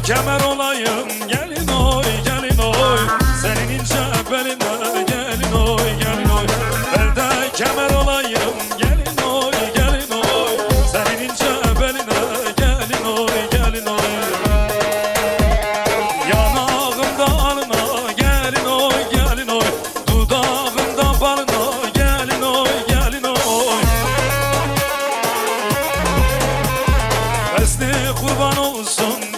kemer olayım gelin oy gelin oy. Senin ince beline gelin oy gelin oy. Belde kemer olayım gelin oy gelin oy. Senin ince beline gelin oy gelin oy. Yanağımda alına gelin oy gelin oy. Dudağımda balına gelin oy gelin oy. Besli kurban olsun